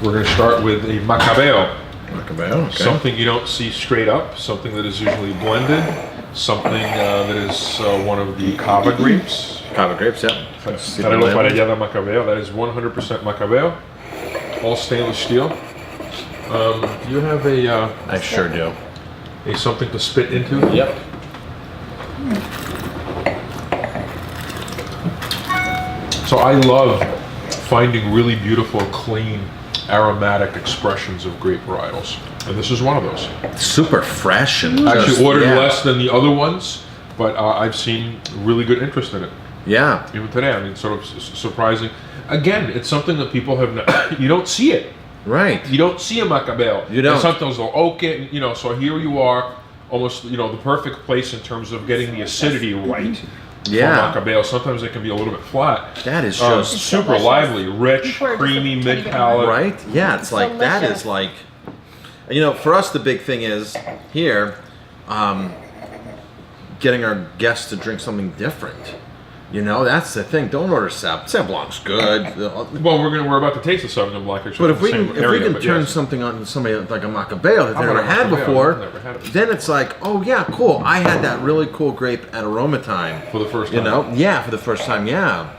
We're going to start with a Macabeo. Macabeo, okay. Something you don't see straight up, something that is usually blended, something that is one of the cava grapes. Cava grapes, yeah. Tarelo Parellada Macabeo, that is 100% Macabeo, all stainless steel. Do you have a... I sure do. A something to spit into? Yep. So I love finding really beautiful, clean, aromatic expressions of grape varietals. And this is one of those. Super fresh and actually ordered less than the other ones, but I've seen really good interest in it. Yeah. Even today, I mean, sort of surprising. Again, it's something that people have not, you don't see it. Right. You don't see a Macabeo. You don't. And sometimes they'll oak it, you know, so here you are, almost, you know, the perfect place in terms of getting the acidity right. Yeah. For Macabeo. Sometimes they can be a little bit flat. That is just super lively, rich, creamy, mid-palate. Right? Yeah, it's like, that is like, you know, for us the big thing is here, getting our guests to drink something different. You know, that's the thing. Don't order Sauvignon Blanc's good. Well, we're about to taste the Sauvignon Blanc. But if we can turn something on somebody like a Macabeo that they've never had before, then it's like, oh yeah, cool. I had that really cool grape at Aroma Thyme for the first time. You know, yeah, for the first time, yeah.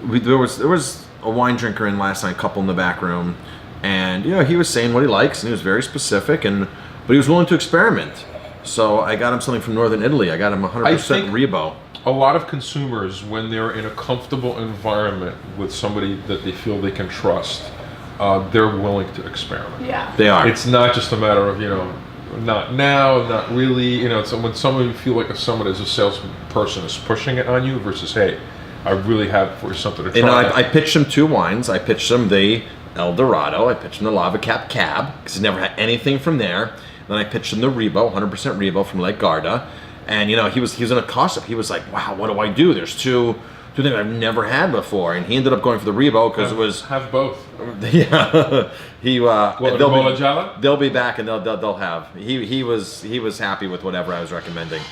There was a wine drinker in last night, couple in the back room, and you know he was saying what he likes, and he was very specific, but he was willing to experiment. So I got him something from Northern Italy. I got him 100% Rebo. A lot of consumers, when they're in a comfortable environment with somebody that they feel they can trust, they're willing to experiment. Yeah, they are. It's not just a matter of, you know, not now, not really. You know, it's when someone you feel like someone as a salesperson is pushing it on you versus, hey, I really have for something to try. You know, I pitched him 2 wines. I pitched him the El Dorado. I pitched him the Lava Cap Cab because he never had anything from there. Then I pitched him the Rebo, 100% Rebo from Lake Garda. And you know, he was in a toss-up. He was like, "Wow, what do I do? There's two things I've never had before." And he ended up going for the Rebo because it was have both. Yeah, they'll be back and they'll have. He was happy with whatever I was recommending.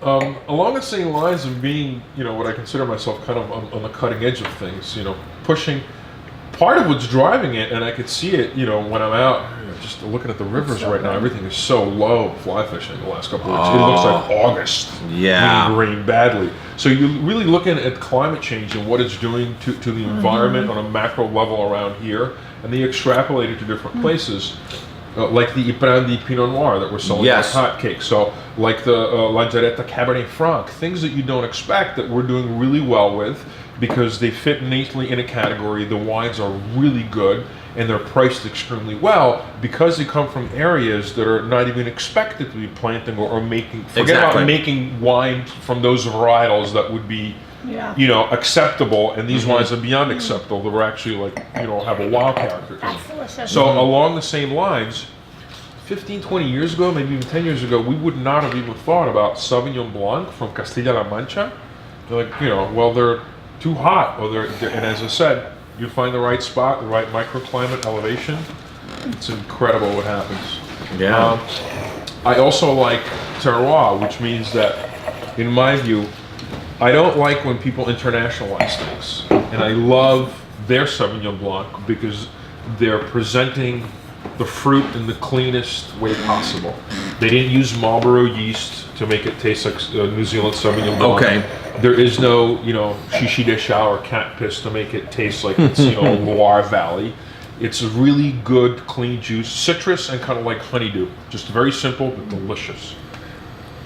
Along the same lines of being, you know, what I consider myself kind of on the cutting edge of things, you know, pushing. Part of what's driving it, and I could see it, you know, when I'm out, just looking at the rivers right now, everything is so low fly fishing the last couple of weeks. It looks like August. Yeah. Rain badly. So you're really looking at climate change and what it's doing to the environment on a macro level around here, and they extrapolate it to different places. Like the Iprandi Pinot Noir that we're selling like hotcakes. So like the Lanzaretta Cabernet Franc, things that you don't expect that we're doing really well with because they fit neatly in a category. The wines are really good and they're priced extremely well because they come from areas that are not even expected to be planting or making. Forget about making wine from those varietals that would be, you know, acceptable, and these wines are beyond acceptable. They're actually like, you know, have a wow character. That's delicious. So along the same lines, 15, 20 years ago, maybe even 10 years ago, we would not have even thought about Sauvignon Blanc from Castilla-La Mancha. They're like, you know, well, they're too hot, or and as I said, you find the right spot, the right microclimate elevation. It's incredible what happens. Yeah. I also like terroir, which means that, in my view, I don't like when people internationalize things, and I love their Sauvignon Blanc because they're presenting the fruit in the cleanest way possible. They didn't use Marlborough yeast to make it taste like New Zealand Sauvignon Blanc. Okay. There is no, you know, chichi de chat or cat piss to make it taste like it's, you know, Loire Valley. It's a really good, clean juice, citrus and kind of like honeydew. Just very simple but delicious.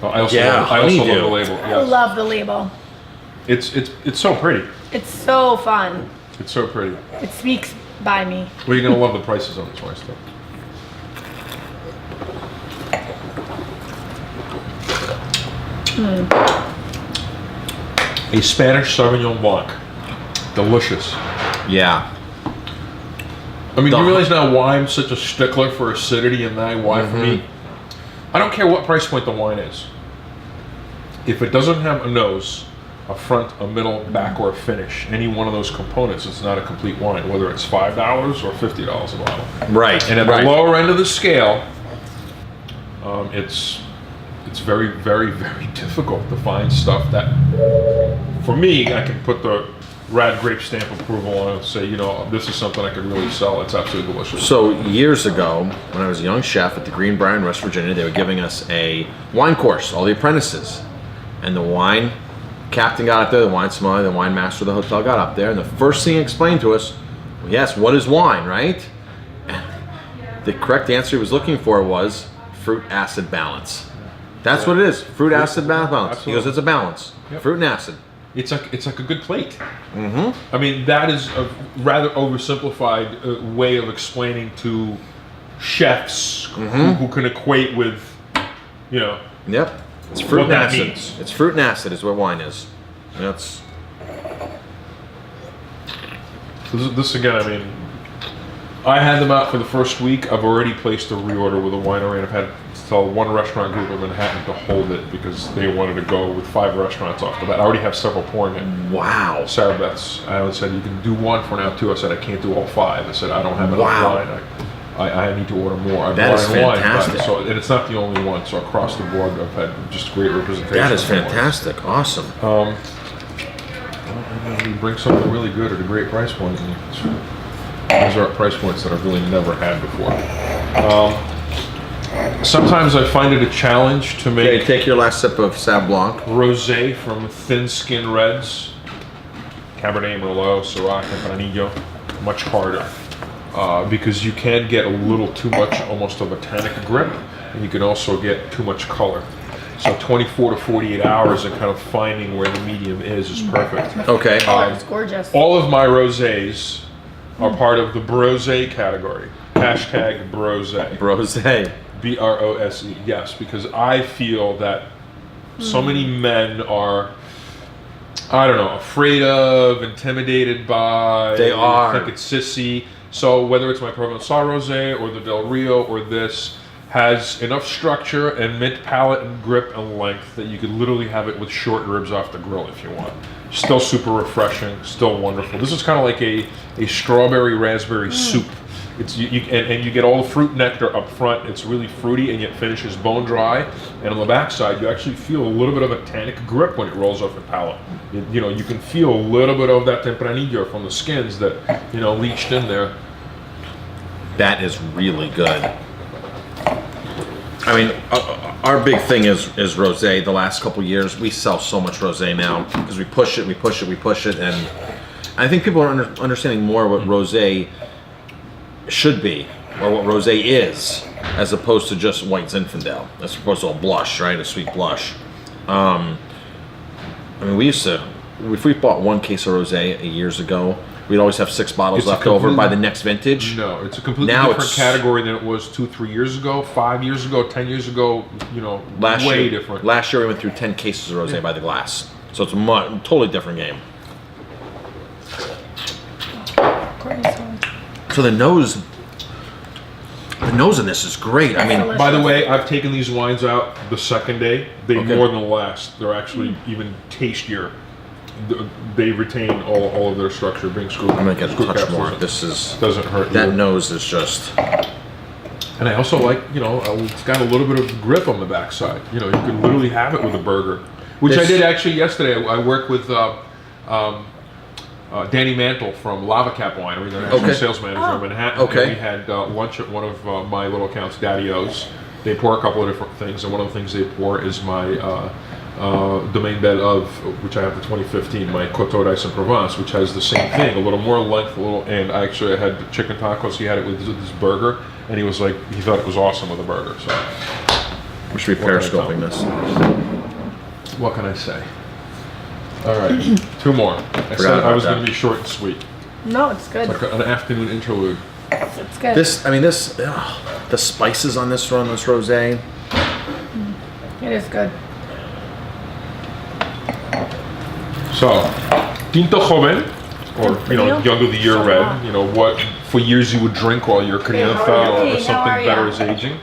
I also love the label. Yes. I love the label. It's so pretty. It's so fun. It's so pretty. It speaks by me. Well, you're gonna love the prices on this wine stuff. A Spanish Sauvignon Blanc, delicious. Yeah. I mean, you realize now why I'm such a stickler for acidity, and why for me, I don't care what price point the wine is. If it doesn't have a nose, a front, a middle, back, or a finish, any one of those components, it's not a complete wine, whether it's $5 or $50 a bottle. Right. And at the lower end of the scale, it's very, very, very difficult to find stuff that, for me, I can put the rad grape stamp approval on it and say, you know, this is something I could really sell. It's absolutely delicious. So years ago, when I was a young chef at the Greenbrier in West Virginia, they were giving us a wine course, all the apprentices. And the wine captain got up there, the wine sommelier, the wine master of the hotel got up there, and the first thing he explained to us, well, yes, what is wine, right? And the correct answer he was looking for was fruit acid balance. That's what it is, fruit acid balance. He goes, it's a balance, fruit and acid. It's like a good plate. I mean, that is a rather oversimplified way of explaining to chefs who can equate with, you know. Yep. It's fruit What and that acid. means. It's fruit and acid is what wine is. That's This again, I mean, I had them out for the first week. I've already placed a reorder with a winery, and I've had to tell one restaurant group in Manhattan to hold it because they wanted to go with 5 restaurants off the bat. I already have several pouring it. wow. Sarah Beth's. I said, you can do one for now too. I said, I can't do all 5. I said, I don't have enough Wow. wine. I need to order more. I That is brought in fantastic. wine, so, and it's not the only one. So across the board, I've had just great representation. That is of wines. fantastic. Awesome. You bring something really good at a great price point. And those are price points that I've really never had before. Sometimes I find it a challenge to Okay, make take your last sip of Sauv Blanc. rosé from thin skin reds, Cabernet Merlot, Syrah, Tempranillo, much harder. Because you can get a little too much, almost of a tannic grip, and you can also get too much color. So 24 to 48 hours and kind of finding where the medium is perfect. Okay. Oh, it's gorgeous. All of my rosés are part of the brosé category. Hashtag brosé. Rosé. B-R-O-S-E. Yes, because I feel that so many men are, I don't know, afraid of, intimidated by. They are. Think it's sissy. So whether it's my Provençal rosé or the Del Rio or this, has enough structure and mint palate and grip and length that you could literally have it with short ribs off the grill if you want. Still super refreshing, still wonderful. This is kind of like a strawberry raspberry soup. It's and you get all the fruit nectar up front. It's really fruity and yet finishes bone dry. And on the backside, you actually feel a little bit of a tannic grip when it rolls off your palate. You know, you can feel a little bit of that tempranillo from the skins that, you know, leached in there. That is really good. I mean, our big thing is rosé. The last couple years, we sell so much rosé now because we push it, and I think people are understanding more what rosé should be or what rosé is, as opposed to just white Zinfandel. That's opposed to a blush, right? A sweet blush. I mean, we used to, if we bought 1 case of rosé years ago, we'd always have 6 bottles It's a left over completely- by the next vintage. No, it's a completely Now different it's- category than it was 2-3 years ago, 5 years ago, 10 years ago. You know, Last way year, different. Last year we went through 10 cases of rosé by the glass, so it's a totally different game. So the nose in this is great. I mean, Delicious. By the way, I've taken these wines out the second day. They Okay. more than last. They're actually even tastier. They retain all of their structure. Being screw. I'm gonna get a screw touch caps more. doesn't- This is doesn't hurt. that you. nose is just. And I also like, you know, it's got a little bit of grip on the backside. You know, you can literally have it with a burger, which I This- did actually yesterday. I worked with Danny Mantle from Lava Cap Winery, the national Okay. sales manager in Manhattan. Okay. And we had lunch at one of my little accounts, Daddy O's. They pour a couple of different things, and one of the things they pour is my Domaine Belle of, which I have the 2015, my Coteau d'Aix-en-Provence, which has the same thing, a little more length, and I had the chicken tacos. He had it with this burger, and he was like, he thought it was awesome with a burger. So, We should be What can I periscoping tell? this. what can I say? All right, 2 more. I said I about was going that. to be short and sweet, No, it's good. like an afternoon interlude. It's good. The spices on this rosé. It is good. So, Tinto Joven, or you know, Tempranillo? Young of the Year So Red. hot. You know what for years you would drink while your crianza how are you? or Hey, how something are ya? better is aging.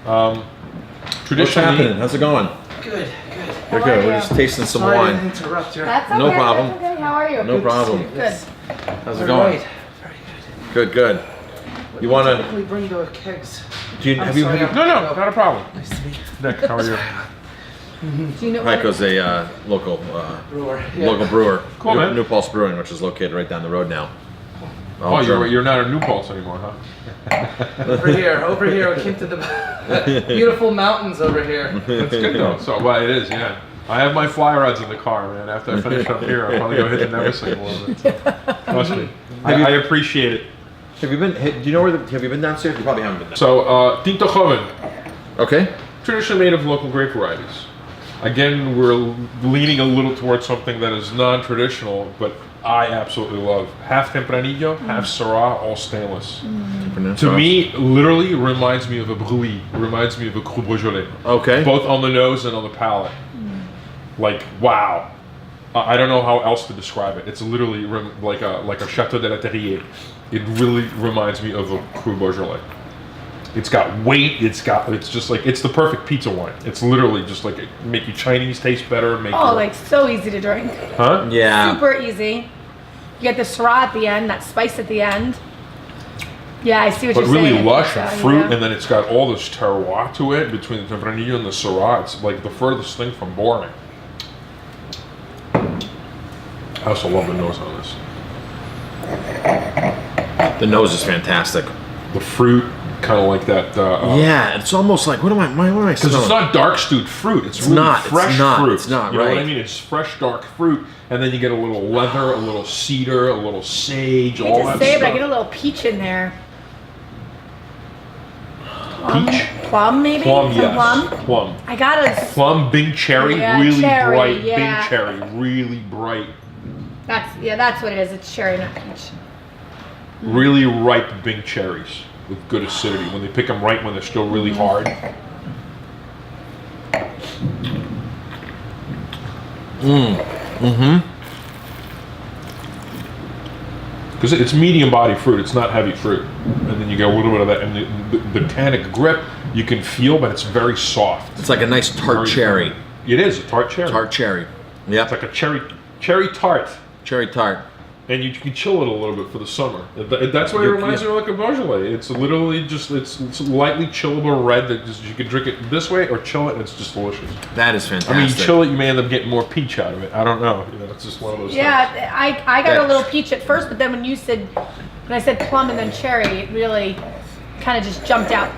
What's Traditionally, happening? How's it going? Good, good. You're How good. are We're you? just tasting some Sorry wine. to interrupt you. That's okay. No problem. That's okay. How are you? No Good to problem. see you. Good. Yes. How's it All going? right. Very good. Good. You want to? Typically bring the kegs. Do you I'm have you? sorry, Have you no, not a problem. Nice to meet you. Nick, how are you? Do you know what? Heiko's a local Brewer. local brewer. Cool, man. New Pulse Brewing, which is located right down the road now. Oh, German. you're not a New Paltz anymore, huh? Over here, we came to the beautiful mountains over here. That's good though. So, well, it is, yeah. I have my fly rods in the car, man. After I finish up here, I'll probably go hit the Neversink a little bit. So. Trust me. I appreciate it. Have you been? Do you know where? Have you been downstairs? You probably haven't been. So, Tinto Joven, Okay. traditionally made of local grape varieties. Again, we're leaning a little towards something that is non-traditional, but I absolutely love. Half Tempranillo, half Syrah, all stainless. To me, literally reminds me of a Brouilly. Reminds me of a Cru Beaujolais. Okay. Both on the nose and on the palate. Like, wow. I don't know how else to describe it. It's literally like a Chateau de la Terrier. It really reminds me of a Cru Beaujolais. It's got weight. It's just like, it's the perfect pizza wine. It's literally just like make your Chinese taste better. Make Oh, your, like so easy to drink. huh? Yeah. Super easy. You get the Syrah at the end, that spice at the end. Yeah, I see what But you're saying. really I lush think and so, fruit, yeah. and then it's got all this terroir to it between the Tempranillo and the Syrah. It's like the furthest thing from boring. I also love the nose on this. The nose is fantastic. The fruit, kind of like that. Yeah, it's almost like what am I Because smelling? it's not dark stewed fruit. It's really not, it's fresh not, fruit. it's not, You know what I right. mean? It's fresh, dark fruit, and then you get a little leather, a little cedar, a little sage, I all hate that to say it, but I stuff. get a little peach in there. Peach? Plum, maybe? Plum, Some yes. plum? Plum. I got a. Plum, Bing cherry, Yeah, really cherry, bright. yeah. Bing cherry, really bright. That's what it is. It's cherry, not peach. Really ripe Bing cherries with good acidity. When they pick them right when they're still really hard. Because it's medium body fruit, it's not heavy fruit. And then you get a little bit of that, and the tannic grip you can feel, but it's very soft. It's like a nice tart Very cherry. firm. It is a tart cherry. Tart cherry. It's Yep. like a cherry tart. Cherry tart. And you can chill it a little bit for the summer. That's why it reminds me of like a Beaujolais. It's literally just, it's lightly chillable red that just, you can drink it this way or chill it and it's just delicious. That is fantastic. I mean, you chill it, you may end up getting more peach out of it. I don't know. You know, it's just one of those things. Yeah, I got Yeah. a little peach at first, but then when I said plum and then cherry, it really kind of just jumped out.